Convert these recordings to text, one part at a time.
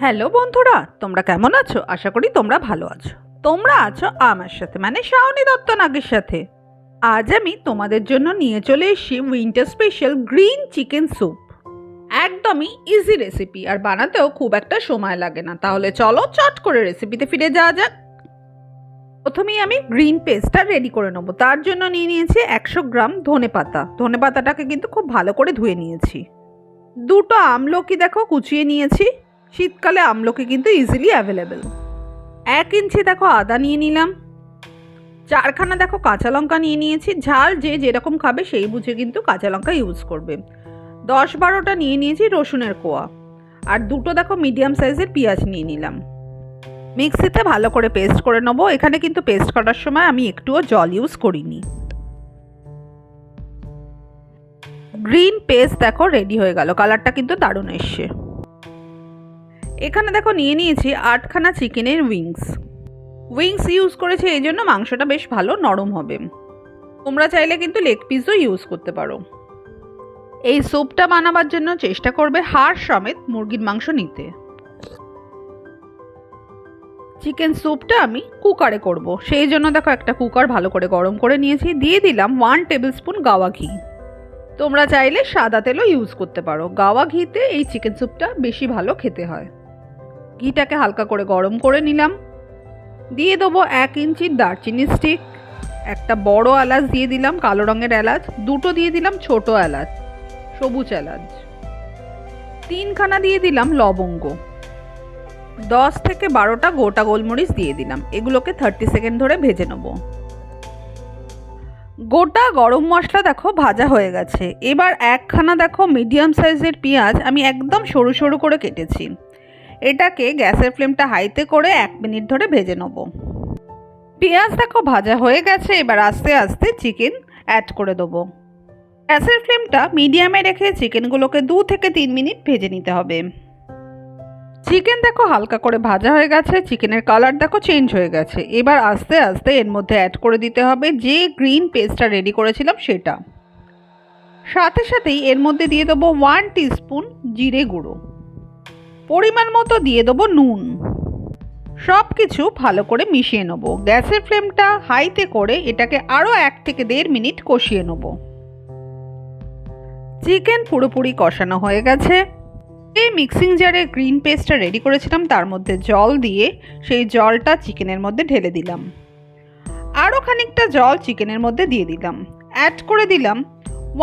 Hello বন্ধুরা, তোমরা কেমন আছো? আশা করি তোমরা ভালো আছো। তোমরা আছো আমার সাথে, মানে শাওনি দত্ত নাগের সাথে। আজ আমি তোমাদের জন্য নিয়ে চলে এসেছি winter special green chicken soup. একদমই ইজি রেসিপি, আর বানাতেও খুব একটা সময় লাগে না। তাহলে চলো চট করে রেসিপিতে ফিরে যাওয়া যাক। প্রথমেই আমি গ্রিন পেস্টটা রেডি করে নেবো। তার জন্য নিয়ে নিয়েছি 100 গ্রাম ধনেপাতা। ধনেপাতাটাকে কিন্তু খুব ভালো করে ধুয়ে নিয়েছি। দুটো আমলকি দেখো কুচিয়ে নিয়েছি। শীতকালে আমলকি কিন্তু ইজিলি অ্যাভেলেবেল। 1 ইঞ্চি দেখো আদা নিয়ে নিলাম। 4খানা দেখো কাঁচা লঙ্কা নিয়ে নিয়েছি। ঝাল যে যেরকম খাবে সেই বুঝে কিন্তু কাঁচা লঙ্কা ইউজ করবে। 10-12টা নিয়ে নিয়েছি রসুনের কোয়া। আর দুটো দেখো মিডিয়াম সাইজের পেঁয়াজ নিয়ে নিলাম। মিক্সিতে ভালো করে পেস্ট করে নেবো। এখানে কিন্তু পেস্ট করার সময় আমি একটুও জল ইউজ করিনি। গ্রিন পেস্ট দেখো রেডি হয়ে গেল। কালারটা কিন্তু দারুণ এসছে। এখানে দেখো নিয়ে নিয়েছি 8খানা চিকেনের উইংস ইউজ করেছি, এই জন্য মাংসটা বেশ ভালো নরম হবে। তোমরা চাইলে কিন্তু লেগ পিসও ইউজ করতে পারো। এই স্যুপটা বানাবার জন্য চেষ্টা করবে হাড় সমেত মুরগির মাংস নিতে। চিকেন স্যুপটা আমি কুকারে করব, সেই জন্য দেখো একটা কুকার ভালো করে গরম করে নিয়েছি। দিয়ে দিলাম 1 টেবিল স্পুন গাওয়া ঘি। তোমরা চাইলে সাদা তেলও ইউজ করতে পারো। গাওয়া ঘিতে এই চিকেন স্যুপটা বেশি ভালো খেতে হয়। ঘিটাকে হালকা করে গরম করে নিলাম। দিয়ে দেবো 1 ইঞ্চি দারচিনি স্টিক, একটা বড় এলাচ দিয়ে দিলাম, কালো রঙের এলাচ দুটো দিয়ে দিলাম, ছোট এলাচ, সবুজ এলাচ 3খানা দিয়ে দিলাম, লবঙ্গ 10 থেকে 12টা গোটা গোলমরিচ দিয়ে দিলাম। এগুলোকে 30 সেকেন্ড ধরে ভেজে নেব। গোটা গরম মশলা দেখো ভাজা হয়ে গেছে। এবার 1খানা দেখো মিডিয়াম সাইজের পেঁয়াজ আমি একদম সরু সরু করে কেটেছি। এটাকে গ্যাসের ফ্লেমটা হাইতে করে 1 মিনিট ধরে ভেজে নেব। পেঁয়াজ দেখো ভাজা হয়ে গেছে। এবার আস্তে আস্তে চিকেন অ্যাড করে দেবো। গ্যাসের ফ্লেমটা মিডিয়ামে রেখে চিকেনগুলোকে 2 থেকে 3 মিনিট ভেজে নিতে হবে। চিকেন দেখো হালকা করে ভাজা হয়ে গেছে। চিকেনের কালার দেখো চেঞ্জ হয়ে গেছে। এবার আস্তে আস্তে এর মধ্যে অ্যাড করে দিতে হবে যে গ্রিন পেস্টটা রেডি করেছিলাম সেটা। সাথে সাথেই এর মধ্যে দিয়ে দেবো 1 টিস্পুন জিরে গুঁড়ো, পরিমাণ মতো দিয়ে দেবো নুন। সব কিছু ভালো করে মিশিয়ে নেব। গ্যাসের ফ্লেমটা হাইতে করে এটাকে আরও 1 থেকে 1.5 মিনিট কষিয়ে নেব। চিকেন পুরোপুরি কষানো হয়ে গেছে। এই মিক্সিং জারে গ্রিন পেস্টটা রেডি করেছিলাম তার মধ্যে জল দিয়ে সেই জলটা চিকেনের মধ্যে ঢেলে দিলাম। আরও খানিকটা জল চিকেনের মধ্যে দিয়ে দিলাম। অ্যাড করে দিলাম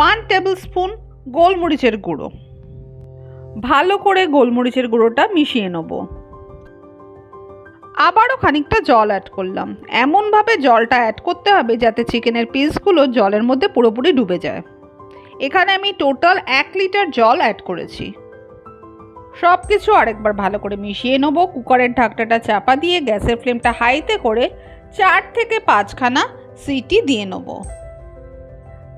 1 টেবিল স্পুন গোলমরিচের গুঁড়ো। ভালো করে গোলমরিচের গুঁড়োটা মিশিয়ে নেব। আবারও খানিকটা জল অ্যাড করলাম। এমনভাবে জলটা অ্যাড করতে হবে যাতে চিকেনের পিসগুলো জলের মধ্যে পুরোপুরি ডুবে যায়। এখানে আমি টোটাল 1 লিটার জল অ্যাড করেছি। সব কিছু আরেকবার ভালো করে মিশিয়ে নেব। কুকারের ঢাকনাটা চাপা দিয়ে গ্যাসের ফ্লেমটা হাইতে করে 4 থেকে 5খানা সিটি দিয়ে নেব।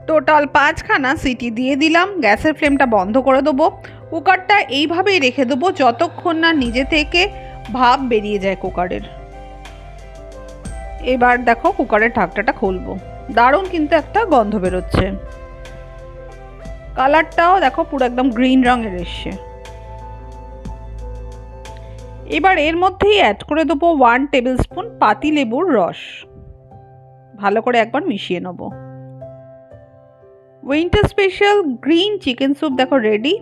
টোটাল 5খানা সিটি দিয়ে দিলাম। গ্যাসের ফ্লেমটা বন্ধ করে দেবো। কুকারটা এইভাবেই রেখে দেবো যতক্ষণ না নিজে থেকে ভাপ বেরিয়ে যায় কুকারের। এবার দেখো কুকারের ঢাকনাটা খুলবো। দারুণ কিন্তু একটা গন্ধ বেরোচ্ছে। কালারটাও দেখো পুরো একদম গ্রিন রঙের এসছে। এবার এর মধ্যেই অ্যাড করে দেবো 1 টেবিল স্পুন পাতিলেবুর রস। ভালো করে একবার মিশিয়ে নেব। Winter special green chicken soup দেখো রেডি।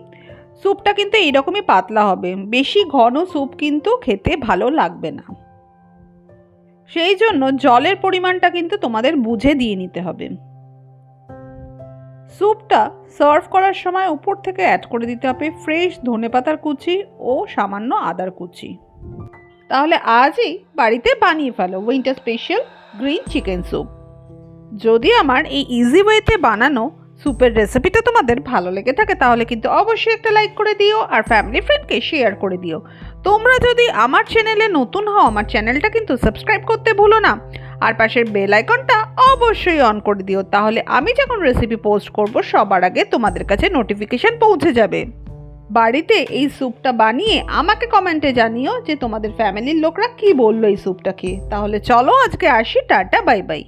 স্যুপটা কিন্তু এইরকমই পাতলা হবে। বেশি ঘন স্যুপ কিন্তু খেতে ভালো লাগবে না। সেই জন্য জলের পরিমাণটা কিন্তু তোমাদের বুঝে দিয়ে নিতে হবে। স্যুপটা সার্ভ করার সময় উপর থেকে অ্যাড করে দিতে হবে ফ্রেশ ধনেপাতার কুচি ও সামান্য আদার কুচি। তাহলে আজই বাড়িতে বানিয়ে ফেলো winter special green chicken soup. যদি আমার এই ইজি ওয়েতে বানানো স্যুপের রেসিপিটা তোমাদের ভালো লেগে থাকে তাহলে কিন্তু অবশ্যই একটা লাইক করে দিও আর ফ্যামিলি ফ্রেন্ডকে শেয়ার করে দিও। তোমরা যদি আমার চ্যানেলে নতুন হও আমার চ্যানেলটা কিন্তু সাবস্ক্রাইব করতে ভুলো না। আর পাশের বেল আইকনটা অবশ্যই অন করে দিও, তাহলে আমি যখন রেসিপি পোস্ট করব সবার আগে তোমাদের কাছে নোটিফিকেশন পৌঁছে যাবে। বাড়িতে এই স্যুপটা বানিয়ে আমাকে কমেন্টে জানিও যে তোমাদের ফ্যামিলির লোকরা কি বললো এই স্যুপটা খেয়ে। তাহলে চলো আজকে আসি, টাটা বাই বাই।